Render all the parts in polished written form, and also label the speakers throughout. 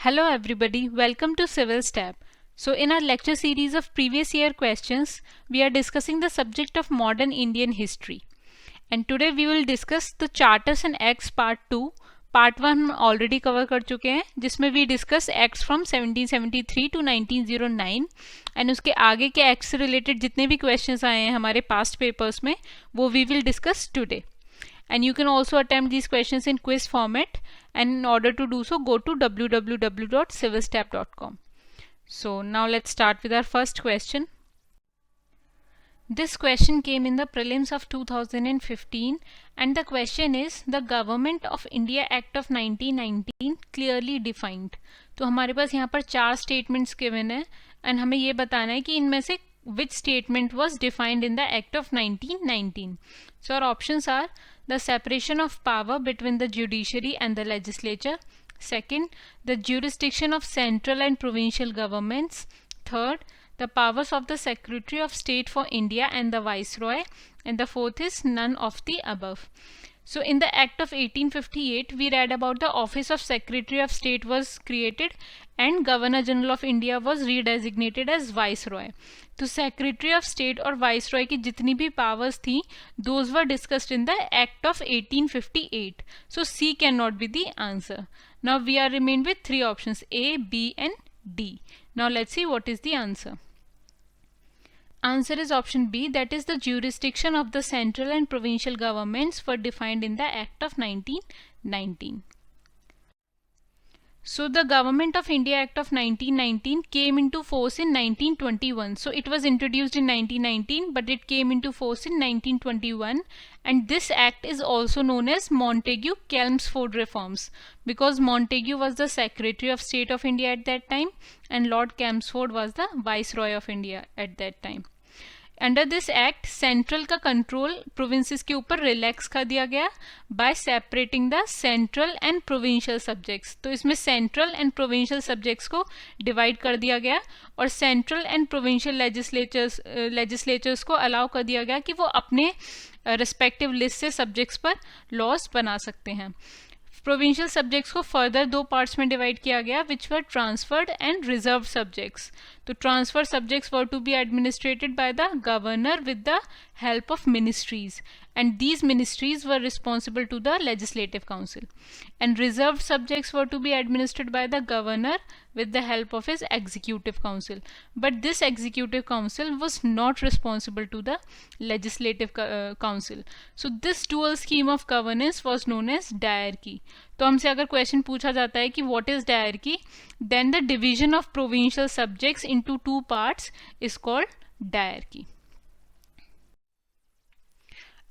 Speaker 1: Hello everybody, welcome to Civil Step. So in our lecture series of previous year questions, we are discussing the subject of modern Indian history. And today we will discuss the Charters and Acts part 2. Part 1 हम already cover कर चुके हैं जिसमें we discuss acts from 1773 to 1909 and उसके आगे के acts से related जितने भी questions आए हैं हमारे past papers में वो we will discuss today. And you can also attempt these questions in quiz format, and in order to do so go to www.civilstep.com. So now let's start with our first question. This question came in the prelims of 2015 and the question is the Government of India Act of 1919 clearly defined. तो हमारे पास यहाँ पर 4 statements given है and हमें ये बताना है कि इनमें से which statement was defined in the Act of 1919. So our options are the separation of power between the judiciary and the legislature. Second, the jurisdiction of central and provincial governments. Third, the powers of the Secretary of State for India and the Viceroy. And the fourth is none of the above. So in the Act of 1858, we read about the Office of Secretary of State was created and Governor General of India was redesignated as Viceroy. तो Secretary of State और Viceroy की जितनी भी powers थी, those were discussed in the Act of 1858. So C cannot be the answer. Now we are remained with 3 options A, B and D. Now let's see what is the answer. Answer is option B, that is the jurisdiction of the central and provincial governments were defined in the Act of 1919. So the Government of India Act of 1919 came into force in 1921. So it was introduced in 1919 but it came into force in 1921 and this act is also known as Montagu-Chelmsford reforms because Montagu was the Secretary of State of India at that time and Lord Chelmsford was the Viceroy of India at that time. Under this act central का control provinces के ऊपर relax कर दिया गया bye separating the central and provincial subjects. तो इसमें central and provincial subjects को divide कर दिया गया और सेंट्रल एंड प्रोविंशियल लेजिस्लेचर्स को अलाउ कर दिया गया कि वो अपने रिस्पेक्टिव लिस्ट से सब्जेक्ट्स पर लॉज बना सकते हैं. प्रोविंशियल सब्जेक्ट्स को फर्दर 2 पार्ट्स में डिवाइड किया गया विच वर ट्रांसफर्ड एंड रिजर्व सब्जेक्ट्स. तो transfer subjects were to be administered by the governor with the help of ministries and these ministries were responsible to the legislative council and reserved subjects were to be administered by the governor with the help of his executive council, but this executive council was not responsible to the legislative council. So this dual scheme of governance was known as diarchy. तो हमसे अगर question पूछा जाता है कि what is diarchy, then the division of provincial subjects into 2 parts is called diarchy.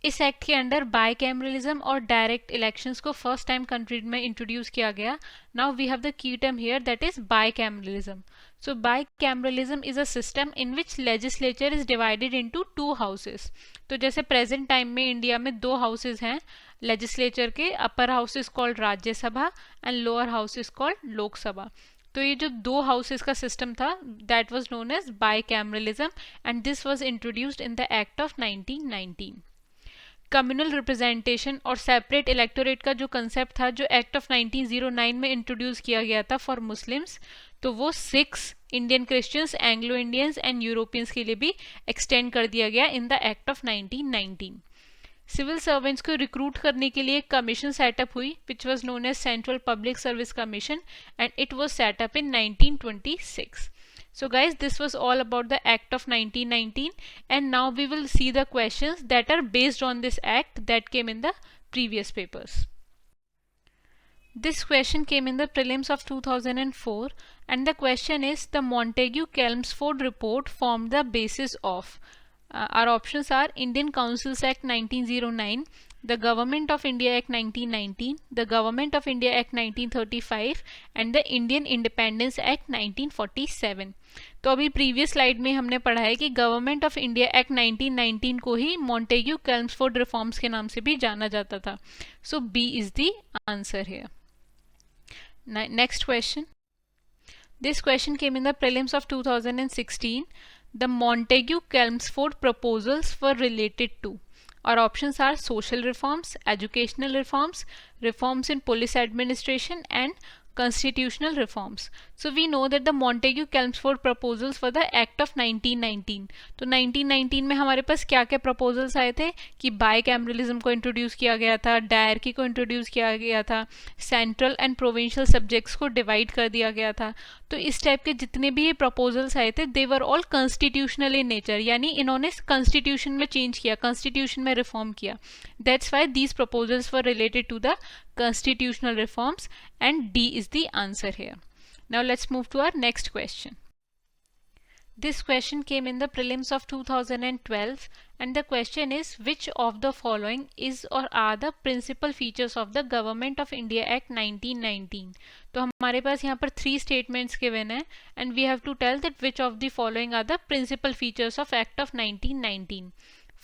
Speaker 1: इस act के under bicameralism और डायरेक्ट इलेक्शंस को फर्स्ट टाइम कंट्री में इंट्रोड्यूस किया गया. Now we have the key term here that is bicameralism. So bicameralism is a system in which legislature is divided into 2 houses. तो जैसे present time में India में 2 houses हैं legislature के. Upper house is called Rajya Sabha and lower house is called Lok Sabha. तो ये जो 2 houses का सिस्टम था that was known as bicameralism and this was introduced in the act of 1919. Communal representation और सेपरेट इलेक्टोरेट का जो कंसेप्ट था जो एक्ट ऑफ 1909 में इंट्रोड्यूस किया गया था फॉर मुस्लिम्स, तो वो 6 Indian Christians, Anglo Indians and Europeans के लिए भी एक्सटेंड कर दिया गया in the act of 1919. Civil servants को रिक्रूट करने के लिए एक कमीशन सेटअप हुई which was known as central public service commission and it was set up in 1926. So guys, this was all about the Act of 1919 and now we will see the questions that are based on this act that came in the previous papers. This question came in the prelims of 2004 and the question is the Montagu-Chelmsford report formed the basis of our options are Indian Councils Act 1909, the Government of India Act 1919, the Government of India Act 1935 and the Indian Independence Act 1947. तो अभी previous slide में हमने पढ़ा है कि government of India act 1919 को ही Montagu कैल्मसफोर्ड reforms के नाम से भी जाना जाता था. So B is the answer here. Next question. This question came in the prelims of 2016. The Montagu-Chelmsford proposals were related to. Our options are social reforms, educational reforms, reforms in police administration and constitutional reforms. So we know that the Montagu-Chelmsford proposals were the Act of 1919. तो 1919 में हमारे पास क्या क्या proposals आए थे कि bicameralism को introduce किया गया था, डायरकी को introduce किया गया था, सेंट्रल एंड प्रोविंशियल सब्जेक्ट्स को डिवाइड कर दिया गया था. तो इस टाइप के जितने भी ये प्रपोजल्स आए थे they were all constitutional in nature, यानी इन्होंने कॉन्स्टिट्यूशन में चेंज किया, कॉन्स्टिट्यूशन में रिफॉर्म किया. That's why these proposals were related to the constitutional reforms, and D is the answer here. Now let's move to our next question. This question came in the prelims of 2012 and the question is, which of the following is or are the principal features of the Government of India Act 1919? तो हमारे पास यहाँ पर 3 statements given है and we have to tell that which of the following are the principal features of Act of 1919.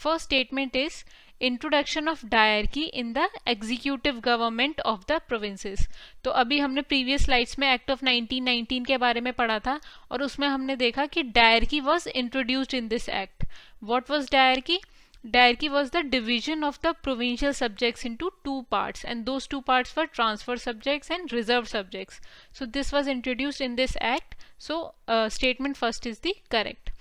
Speaker 1: First statement is introduction of dyarchy in the executive government of the provinces. तो अभी हमने previous slides में act of 1919 के बारे में पढ़ा था और उसमें हमने देखा कि dyarchy was introduced in this act. What was dyarchy? Diarchy was the division of the provincial subjects into 2 parts, and those 2 parts were transfer subjects and reserved subjects. So this was introduced in this act. So statement first is the correct.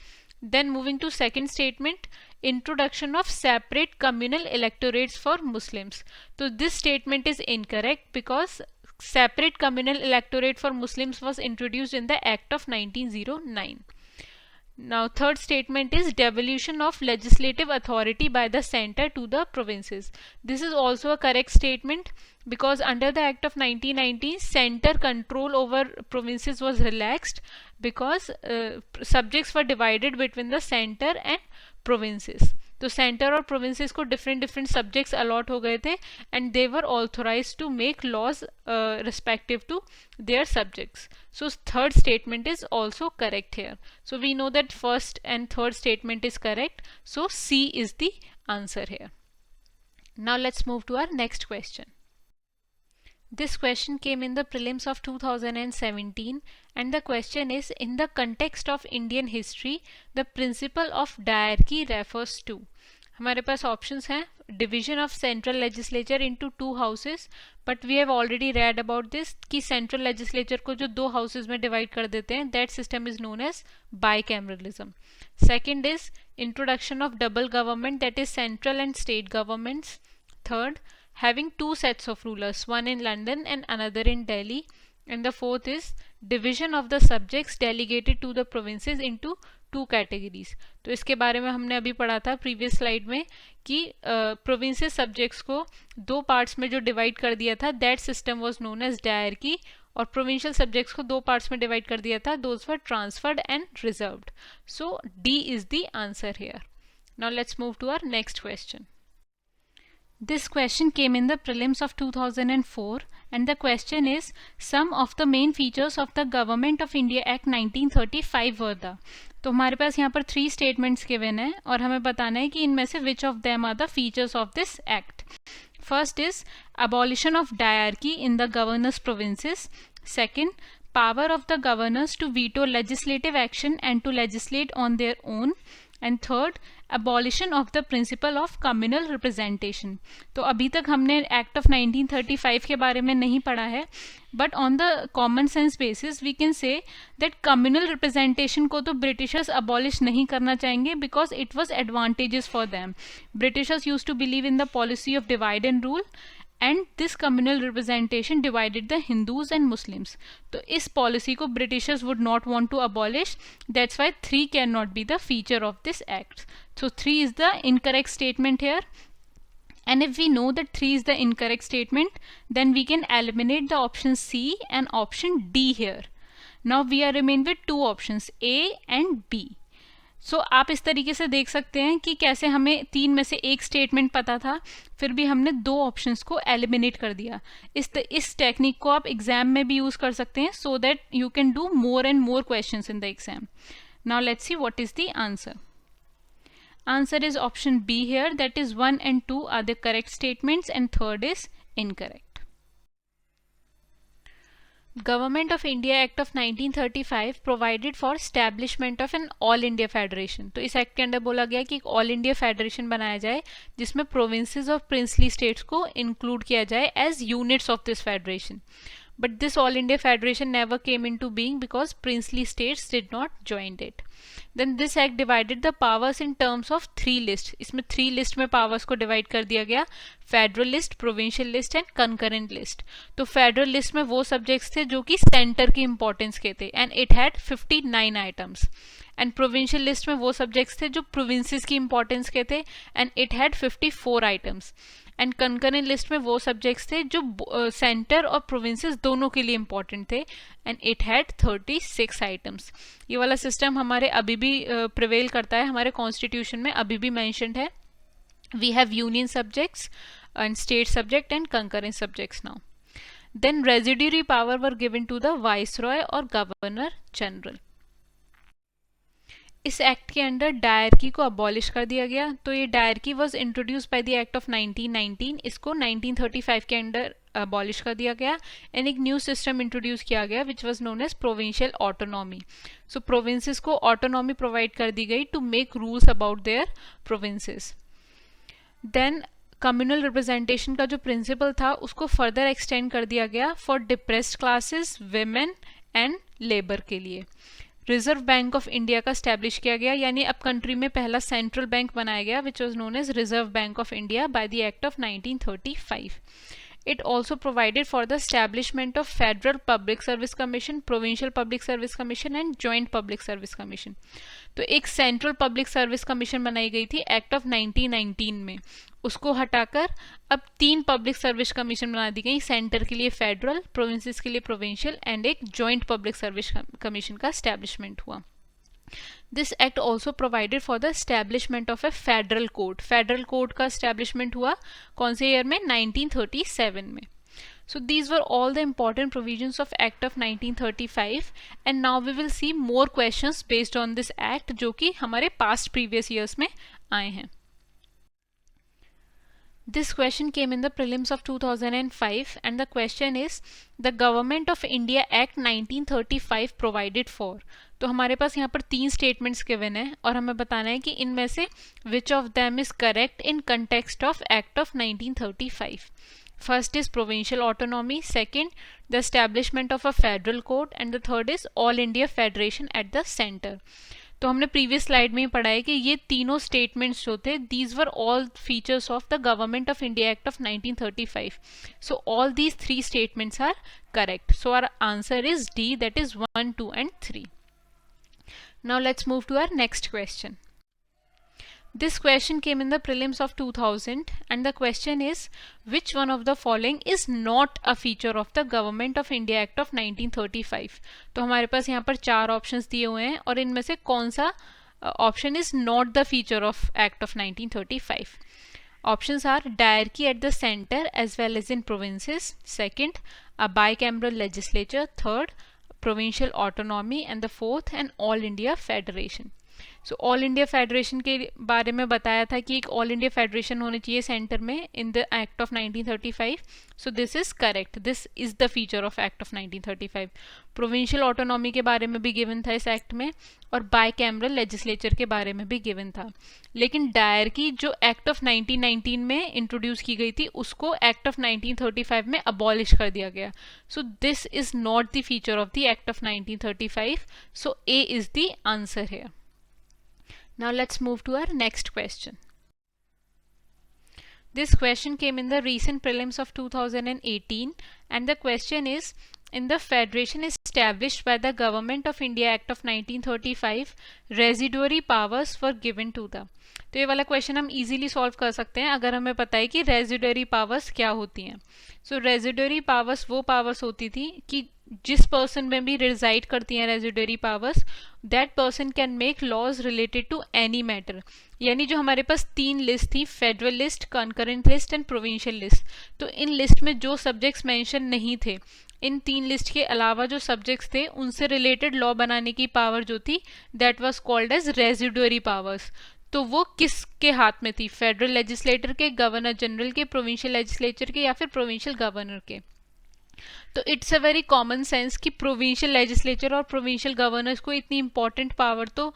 Speaker 1: Then moving to second statement, introduction of separate communal electorates for Muslims. So this statement is incorrect because separate communal electorate for Muslims was introduced in the Act of 1909. Now third statement is devolution of legislative authority by the center to the provinces. This is also a correct statement because under the Act of 1919 center control over provinces was relaxed because subjects were divided between the center and provinces. तो centre और provinces को different different subjects allot हो गए थे and they were authorise to make laws respective to their subjects. So third statement is also correct here. So we know that first and third statement is correct. So C is the answer here. Now let's move to our next question. This question came in the prelims of 2017 and the question is, in the context of Indian history, the principle of diarchy refers to. हमारे पास options हैं division of central legislature into 2 houses, but we have already read about this कि central legislature को जो 2 houses में divide कर देते हैं, that system is known as bicameralism. Second is introduction of double government, that is central and state governments. Third, having 2 sets of rulers, one in London and another in Delhi. And the fourth is division of the subjects delegated to the provinces into 2 categories. तो इसके बारे में हमने अभी पढ़ा था previous slide में कि प्रोविंसेस सब्जेक्ट्स को 2 पार्ट्स में जो डिवाइड कर दिया था that system was known as diarchy, और प्रोविंशियल सब्जेक्ट्स को 2 पार्ट्स में डिवाइड कर दिया था, those were transferred and reserved. So D is the answer here. Now let's move to our next question. This question came in the prelims of 2004 and the question is, some of the main features of the Government of India Act 1935 were the. तो हमारे पास यहाँ पर 3 statements given है और हमें बताना है कि इनमें से which of them are the features of this act. First is abolition of diarchy in the governors' provinces. Second, power of the governors to veto legislative action and to legislate on their own. And third, abolition of the principle of communal representation. तो अभी तक हमने act of 1935 के बारे में नहीं पढ़ा है, but on the common sense basis we can say that communal representation को तो ब्रिटिशर्स अबॉलिश नहीं करना चाहेंगे because it was advantages for them. Britishers use to believe in the policy of divide and rule and this communal representation divided the Hindus and Muslims. तो इस policy को Britishers would not want to abolish. That's why 3 cannot be the feature of this act. So 3 is the incorrect statement here. And if we know that 3 is the incorrect statement, then we can eliminate the option C and option D here. Now we are remained with 2 options, A and B. सो आप इस तरीके से देख सकते हैं कि कैसे हमें 3 में से एक स्टेटमेंट पता था, फिर भी हमने 2 ऑप्शंस को एलिमिनेट कर दिया. इस टेक्निक को आप एग्जाम में भी यूज कर सकते हैं so that you can do more and more questions in the exam. Now let's see what is the answer. Answer is option B here, that is 1 and 2 are the correct statements and third is incorrect. Government of India Act of 1935 provided for establishment of an All India Federation. तो इस act के अंदर बोला गया कि एक all India federation बनाया जाए जिसमें प्रोविंसेस और प्रिंसली स्टेट्स को इंक्लूड किया जाए as units of this federation. but this All India Federation never came into being because princely states did not join it. Then this act divided the powers in terms of 3 lists. इसमें 3 list में powers को divide कर दिया गया, federal list, provincial list and concurrent list. तो federal list में वो subjects थे जो कि सेंटर की इंपॉर्टेंस के थे and it had 59 items. And provincial list में वो सब्जेक्ट्स थे जो प्रोविंसेस की इंपॉर्टेंस के थे and it had 54 items. And concurrent list में वो सब्जेक्ट्स थे जो सेंटर और प्रोविंसेस दोनों के लिए इंपॉर्टेंट थे एंड इट हैड 36 आइटम्स. ये वाला सिस्टम हमारे अभी भी प्रिवेल करता है, हमारे कॉन्स्टिट्यूशन में अभी भी मेंशन्ड है. We have union subjects and state subject and concurrent subjects now. Then residuary power were given to the viceroy और गवर्नर जनरल. इस एक्ट के अंडर डायरकी को अबॉलिश कर दिया गया. तो ये diarchy was introduce by the act of 1919. इसको 1935 के अंडर अबॉलिश कर दिया गया एंड एक न्यू सिस्टम इंट्रोड्यूस किया गया which was known as provincial autonomy. So provinces को ऑटोनॉमी प्रोवाइड कर दी गई to make rules about their provinces. Then communal representation का जो प्रिंसिपल था उसको फर्दर एक्सटेंड कर दिया गया for depressed classes, women and labour के लिए. रिजर्व बैंक ऑफ इंडिया का स्टैब्लिश किया गया, यानी अब कंट्री में पहला सेंट्रल बैंक बनाया गया which was known as reserve bank of India by the act of 1935. It also provided for the establishment of Federal Public Service Commission, Provincial Public Service Commission and Joint Public Service Commission. तो एक central public service commission बनाई गई थी act of 1919 में. उसको हटाकर अब 3 public service commission बना दी गई, सेंटर के लिए फेडरल, प्रोविंसेस के लिए प्रोविंशियल एंड एक जॉइंट पब्लिक सर्विस कमीशन का एस्टैब्लिशमेंट हुआ. This act also provided for the establishment of a federal court. Federal court का establishment हुआ कौन से ईयर में? 1937 में. So these were all the important provisions of Act of 1935 and now we will see more questions based on this act जो कि हमारे past previous years में आए हैं. This question came in the prelims of 2005 and the question is the Government of India Act 1935 provided for. तो हमारे पास यहाँ पर 3 स्टेटमेंट्स गिवन है और हमें बताना है कि इनमें से which of them is correct in context of Act of 1935. First is provincial autonomy, second the establishment of a federal court and the third is All India Federation at the center. तो हमने previous slide में ही पढ़ा है कि ये तीनों statements जो थे these were all features of the government of India act of 1935. So all these 3 statements are correct. So our answer is D, that is 1, 2 and 3. Now let's move to our next question. This question came in the prelims of 2000 and the question is which one of the following is not a feature of the Government of India Act of 1935. तो हमारे पास यहाँ पर 4 options दिए हुए हैं और इनमें से कौन सा option is not the feature of act of 1935. Options are diarchy at the center as well as in provinces. Second, a bicameral legislature. Third, provincial autonomy. And the fourth, an all India federation. So all India federation के बारे में बताया था कि एक all India federation होनी चाहिए centre में इन the act of 1935. So this is correct, this is the feature of act of 1935. Provincial autonomy के बारे में भी गिवन था इस एक्ट में और बाय कैमरल लेजिस्लेचर के बारे में भी गिवन था. लेकिन डायरकी जो एक्ट ऑफ 1919 में इंट्रोड्यूस की गई थी उसको एक्ट ऑफ 1935 में अबॉलिश कर दिया गया. So this is not the feature of the act of 1935. So A is the answer here. Now let's move to our next question. This question came in the recent prelims of 2018 and the question is in the federation established by the Government of India Act of 1935 residuary powers were given to the. तो ये वाला question हम easily solve कर सकते हैं अगर हमें पता है कि रेजिडरी पावर्स क्या होती हैं. सो रेजिडरी पावर्स वो पावर्स होती थी कि जिस पर्सन में भी रिजाइड करती हैं residuary powers that person can make laws related to any matter. यानी जो हमारे पास 3 लिस्ट थी, federal list, concurrent list and provincial list, तो इन लिस्ट में जो सब्जेक्ट्स मेंशन नहीं थे, इन 3 लिस्ट के अलावा जो सब्जेक्ट्स थे उनसे रिलेटेड लॉ बनाने की पावर जो थी that was called as residuary powers. तो वो किसके हाथ में थी? फेडरल लेजिस्लेटर के, गवर्नर जनरल के, प्रोविंशियल लेजिस्लेचर के या फिर प्रोविंशियल गवर्नर के. तो it's a very common sense कि प्रोविंशियल लेजिस्लेचर और प्रोविंशियल गवर्नर्स को इतनी इंपॉर्टेंट पावर तो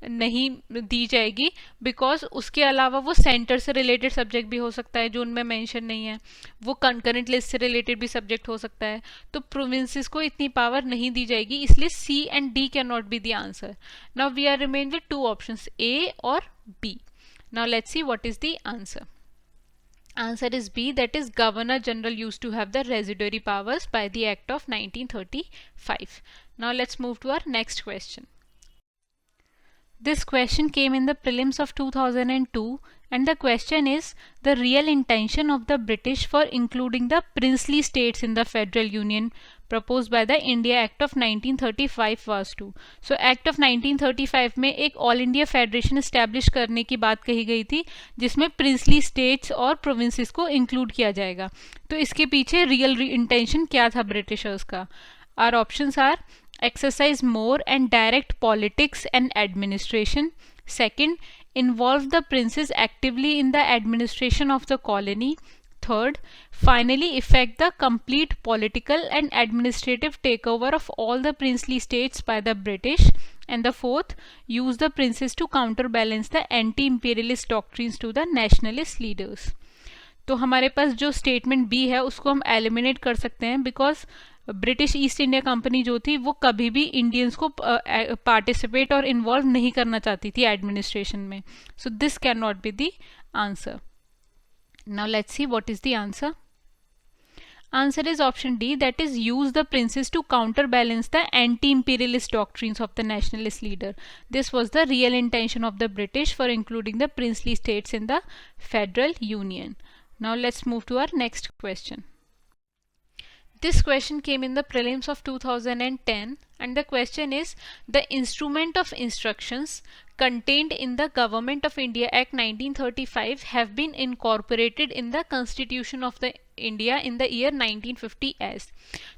Speaker 1: नहीं दी जाएगी, बिकॉज उसके अलावा वो सेंटर से रिलेटेड सब्जेक्ट भी हो सकता है जो उनमें मेंशन नहीं है, वो कंकरेंट लिस्ट से रिलेटेड भी सब्जेक्ट हो सकता है, तो प्रोविंसेस को इतनी पावर नहीं दी जाएगी, इसलिए C and D can not be the answer. Now we are remain with two options, A और B. Now let's see what is the answer. Answer is B, that is Governor General used to have the residuary powers by the Act of 1935. Now let's move to our next question. This question came in the prelims of 2002 and the question is the real intention of the British for including the princely states in the Federal Union proposed by the India Act of 1935 was to. So Act of 1935 में एक all India federation establish करने की बात कही गई थी जिसमें princely states और प्रोविंसेस को इंक्लूड किया जाएगा. तो इसके पीछे रियल इंटेंशन क्या था ब्रिटिशर्स का? Our options are exercise more and direct politics and administration. Second, involve the princes actively in the administration of the colony. Third, finally effect the complete political and administrative takeover of all the princely states by the British. And the fourth, use the princes to counterbalance the anti-imperialist doctrines to the nationalist leaders. तो हमारे पास जो statement B है उसको हम eliminate कर सकते हैं, because British east India company जो थी वो कभी भी इंडियंस को पार्टिसिपेट और इन्वॉल्व नहीं करना चाहती थी एडमिनिस्ट्रेशन में. So this can not be the answer. Now let's see what is the answer. Answer is option D, that is use the princes to counterbalance the anti-imperialist doctrines of the nationalist leader. This was the real intention of the British for including the princely states in the Federal Union. Now let's move to our next question. This question came in the prelims of 2010 and the question is the instrument of instructions contained in the Government of India Act 1935 have been incorporated in the Constitution of the India in the year 1950 as.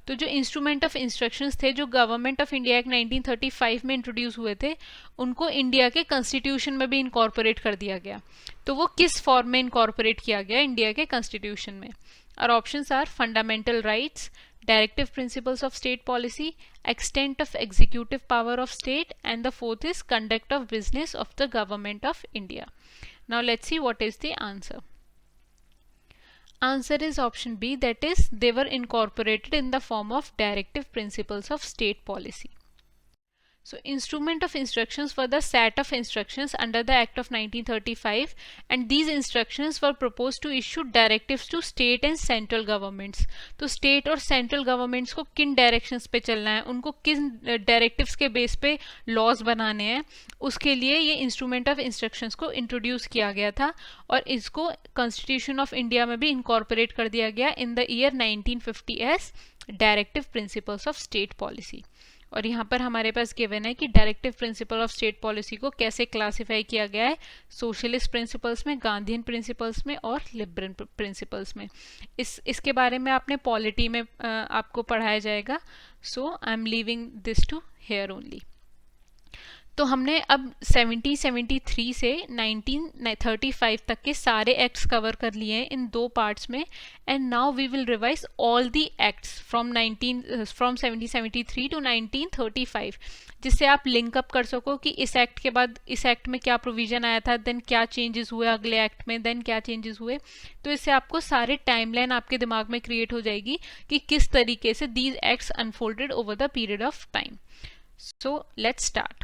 Speaker 1: तो जो instrument of instructions थे जो government of India act 1935 में introduce हुए थे उनको India के constitution में भी इनकॉर्पोरेट कर दिया गया. तो वो किस फॉर्म में इनकॉर्पोरेट किया गया इंडिया के कॉन्स्टिट्यूशन में? Our options are fundamental rights, directive principles of state policy, extent of executive power of state, and the fourth is conduct of business of the government of India. Now let's see what is the answer. Answer is option B, that is they were incorporated in the form of directive principles of state policy. So instrument of instructions were the set of instructions under the Act of 1935 and these instructions were proposed to issue directives to state and central governments. तो state और central governments को किन directions पे चलना है, उनको किन directives के base पे laws बनाने हैं, उसके लिए ये instrument of instructions को introduce किया गया था और इसको Constitution of India में भी incorporate कर दिया गया in the year 1950 as Directive Principles of State Policy. और यहाँ पर हमारे पास गिवन है कि directive principle of state policy को कैसे क्लासिफाई किया गया है, सोशलिस्ट प्रिंसिपल्स में, गांधीयन प्रिंसिपल्स में और लिबरल प्रिंसिपल्स में. इसके बारे में आपने पॉलिटी में आपको पढ़ाया जाएगा. So I am leaving this to here only. तो हमने अब 1773 से 1935 तक के सारे एक्ट्स कवर कर लिए हैं इन दो पार्ट्स में and now we will revise all the acts from 1773 to 1935, जिससे आप लिंकअप कर सको कि इस एक्ट के बाद इस एक्ट में क्या प्रोविजन आया था, देन क्या चेंजेस हुए अगले एक्ट में, देन क्या चेंजेस हुए. तो इससे आपको सारे टाइमलाइन आपके दिमाग में क्रिएट हो जाएगी कि किस तरीके से these acts unfolded over the period of time. So let's start.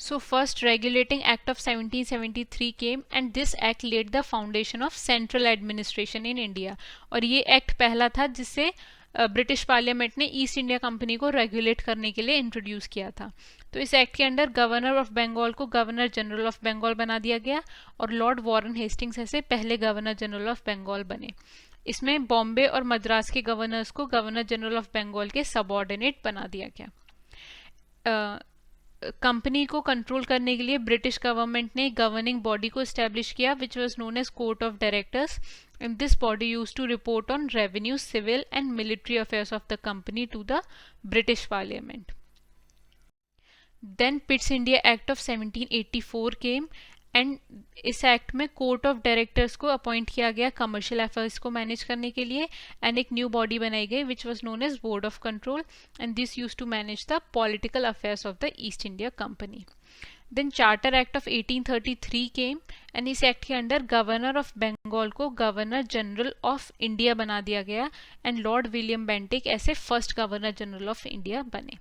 Speaker 1: So first Regulating Act of 1773 came and this act laid the foundation of central administration in India. और ये एक्ट पहला था जिससे ब्रिटिश पार्लियामेंट ने east India company को regulate करने के लिए इंट्रोड्यूस किया था. तो इस एक्ट के अंडर गवर्नर ऑफ बंगाल को गवर्नर जनरल ऑफ बंगाल बना दिया गया और लॉर्ड वॉरेन हेस्टिंग्स ऐसे पहले गवर्नर जनरल ऑफ बंगाल बने. इसमें बॉम्बे और मद्रास के गवर्नर्स को गवर्नर जनरल ऑफ बंगाल के सबऑर्डिनेट बना दिया गया. कंपनी को कंट्रोल करने के लिए ब्रिटिश गवर्नमेंट ने गवर्निंग बॉडी को एस्टेब्लिश किया which was known as court of directors and this body used to report on revenue, civil and military affairs of the company to the British parliament. Then Pitt's India act of 1784 came and इस act में court of directors को appoint किया गया commercial affairs को manage करने के लिए, and एक न्यू बॉडी बनाई गई which was known as board of control, and this use to manage the political affairs of the east India company. Then charter act of 1833 came, and इस act के under governor of Bengal को governor general of India बना दिया गया, and lord William Bentinck as first governor general of India बने.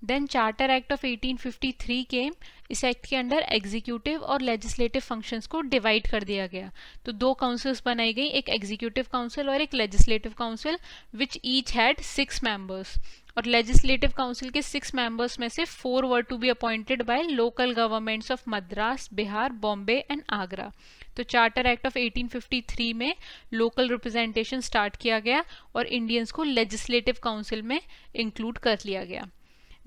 Speaker 1: Then charter act of 1853 came. इस act के under executive और लेजिस्लेटिव फंक्शंस को डिवाइड कर दिया गया. तो दो काउंसिल्स बनाई गई, एक एग्जीक्यूटिव काउंसिल और एक legislative council, which each had 6 members. और लेजिस्लेटिव काउंसिल के 6 मेंबर्स में से 4 were to be appointed by local governments of Madras, Bihar, Bombay and Agra. तो चार्टर एक्ट ऑफ 1853 में लोकल रिप्रेजेंटेशन स्टार्ट किया गया और इंडियंस को लेजिस्लेटिव काउंसिल में इंक्लूड कर लिया गया.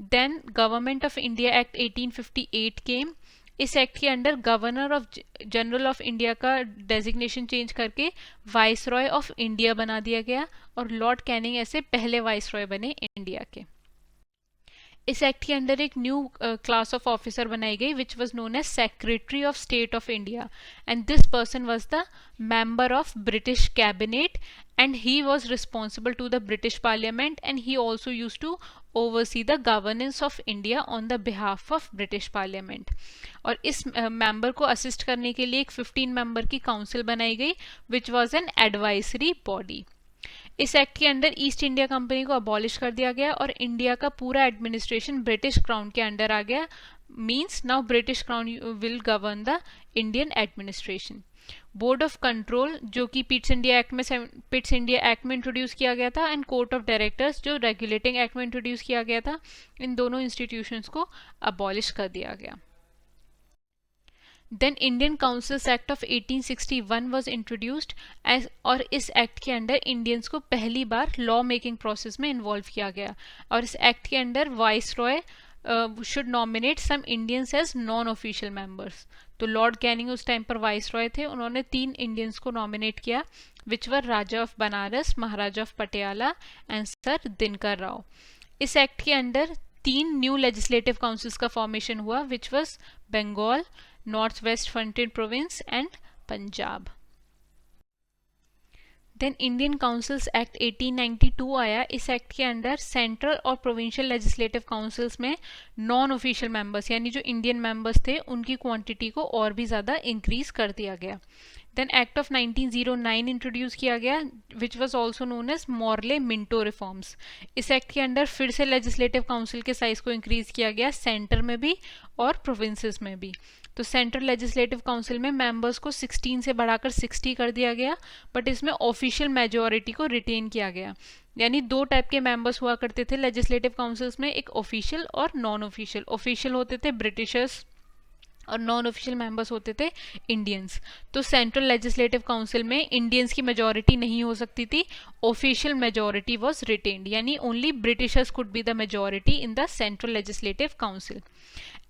Speaker 1: Then government of India act 1858 came. इस एक्ट के under governor of general of India का डेजिग्नेशन चेंज करके वाइसरॉय ऑफ इंडिया बना दिया गया और लॉर्ड कैनिंग ऐसे पहले वाइसरॉय बने इंडिया के. इस एक्ट के अंडर एक न्यू क्लास ऑफ ऑफिसर बनाई गई which was known as secretary of state of India, and this person was the member of British cabinet, and he was responsible to the British Parliament, and he also used to oversee the governance of India on the behalf of British Parliament. और इस member को assist करने के लिए एक 15 member की council बनाई गई which was an advisory body. इस एक्ट के अंडर ईस्ट इंडिया कंपनी को अबॉलिश कर दिया गया और इंडिया का पूरा एडमिनिस्ट्रेशन ब्रिटिश क्राउन के अंडर आ गया. Means now British crown will govern the Indian administration. Board of control जो कि पिट्स इंडिया एक्ट में इंट्रोड्यूस किया गया था, एंड कोर्ट ऑफ डायरेक्टर्स जो रेगुलेटिंग एक्ट में इंट्रोड्यूस किया गया था, इन दोनों इंस्टीट्यूशंस को अबॉलिश कर दिया गया. Then Indian councils act of 1861 was introduced as, और इस एक्ट के अंडर इंडियंस को पहली बार लॉ मेकिंग प्रोसेस में इन्वॉल्व किया गया. और इस एक्ट के under viceroy should nominate some Indians as non official members. तो लॉर्ड कैनिंग उस टाइम पर वाइसरॉय थे, उन्होंने 3 इंडियंस को नॉमिनेट किया which were raja of Banaras, maharaja of Patiala and sir Dinkar Rao. इस एक्ट के अंडर 3 न्यू लेजिस्लेटिव काउंसिल्स का फॉर्मेशन हुआ which was Bengal, north west frontier province and Punjab. Then Indian councils act 1892 आया. इस एक्ट के अंडर सेंट्रल और प्रोविंशियल लेजिस्लेटिव काउंसिल्स में नॉन ऑफिशियल मेंबर्स यानी जो इंडियन मेंबर्स थे उनकी क्वांटिटी को और भी ज़्यादा इंक्रीज कर दिया गया. देन एक्ट ऑफ 1909 इंट्रोड्यूस किया गया which was also known as Morley Minto reforms. इस एक्ट के अंडर फिर से लेजिस्लेटिव काउंसिल के साइज को इंक्रीज किया गया, सेंटर में भी और प्रोविंसेस में भी. तो सेंट्रल लेजिस्लेटिव काउंसिल में मेंबर्स को 16 से बढ़ाकर 60 कर दिया गया, बट इसमें ऑफिशियल मेजॉरिटी को रिटेन किया गया. यानी 2 टाइप के मेंबर्स हुआ करते थे लेजिस्लेटिव काउंसिल्स में, एक ऑफिशियल और नॉन ऑफिशियल. ऑफिशियल होते थे ब्रिटिशर्स और नॉन ऑफिशियल मेंबर्स होते थे इंडियंस. तो सेंट्रल लेजिस्लेटिव काउंसिल में इंडियंस की मेजॉरिटी नहीं हो सकती थी, ऑफिशियल मेजॉरिटी वाज रिटेन्ड, यानी only Britishers could be the majority in the central legislative council.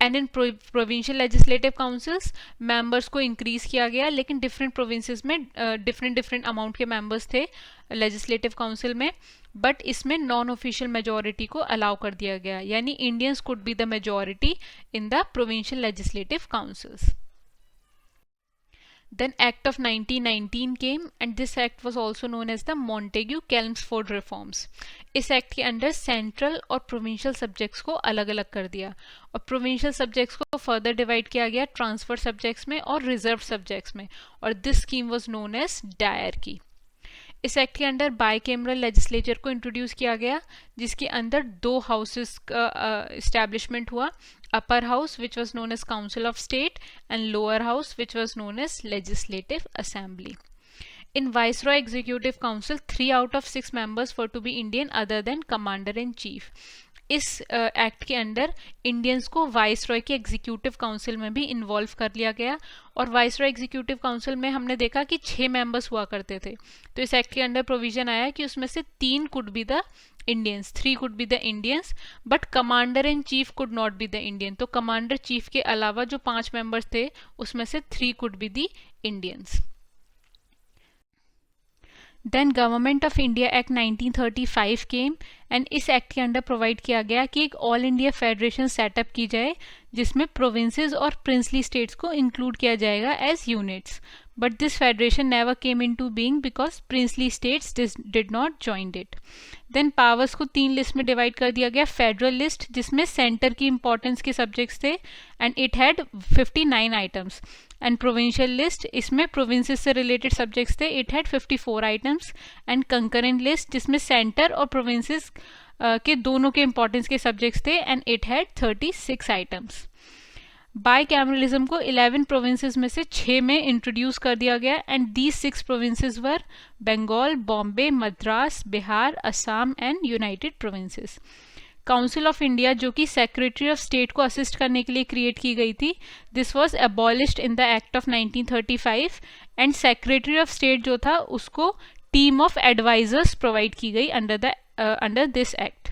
Speaker 1: And in provincial legislative councils members को इंक्रीज किया गया, लेकिन डिफरेंट प्रोविंसेस में डिफरेंट अमाउंट के मेंबर्स थे लेजिस्लेटिव काउंसिल में, बट इसमें नॉन ऑफिशियल मेजॉरिटी को अलाउ कर दिया गया, यानी Indians could be the majority in the provincial legislative councils. Then Act of 1919 came, and this act was also known as the Montagu-Chelmsford reforms. इस act के under central और provincial subjects को अलग अलग कर दिया और प्रोविंशियल सब्जेक्ट्स को फर्दर डिवाइड किया गया ट्रांसफर सब्जेक्ट्स में और रिजर्व सब्जेक्ट्स में, और this scheme was known as diarchy. इस एक्ट के अंडर बाइकेमरल लेजिस्लेचर को इंट्रोड्यूस किया गया, जिसके अंदर 2 हाउसेस का इस्टेब्लिशमेंट हुआ, upper house which was known as council of state and lower house which was known as legislative assembly. In Viceroy Executive Council, 3 out of 6 members were to be Indian other than Commander in Chief. इस act के under Indians को viceroy के executive council में भी involve कर लिया गया, और वाइसरॉय एग्जीक्यूटिव काउंसिल में हमने देखा कि 6 मेंबर्स हुआ करते थे. तो इस एक्ट के अंडर प्रोविजन आया कि उसमें से 3 could be the Indians, 3 could be the Indians, but commander in chief could not be the Indian. तो कमांडर चीफ के अलावा जो 5 मेंबर्स थे उसमें से 3 could be the Indians. Then government of India act 1935 came, and इस act के under provide किया गया कि एक ऑल इंडिया फेडरेशन सेटअप की जाए जिसमें प्रोविंसेस और प्रिंसली स्टेट्स को इंक्लूड किया जाएगा as units, but this federation never came into being because princely states did not joined it. Then powers को 3 लिस्ट में डिवाइड कर दिया गया। फेडरल लिस्ट, जिसमें सेंटर की इंपॉर्टेंस के सब्जेक्ट्स थे and it had 59 items, and provincial list, इसमें प्रोविंसेस से रिलेटेड सब्जेक्ट्स थे, it had 54 items, and concurrent list, जिसमें सेंटर और प्रोविंसेस के दोनों के इंपॉर्टेंस के सब्जेक्ट्स थे and it had 36 items. Bicameralism को 11 प्रोविंसेस में से 6 में इंट्रोड्यूस कर दिया गया and these 6 provinces were Bengal, Bombay, Madras, Bihar, Assam and united provinces. Council of India, जो कि सेक्रेटरी ऑफ स्टेट को असिस्ट करने के लिए क्रिएट की गई थी, this was abolished in the act of 1935 and secretary of state जो था उसको टीम ऑफ एडवाइजर्स प्रोवाइड की गई under this act.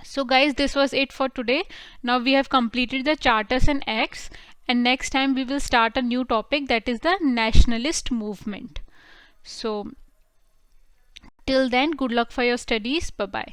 Speaker 1: So guys, this was it for today. Now we have completed the charters and acts, and next time we will start a new topic, that is the nationalist movement. So till then, good luck for your studies. Bye bye.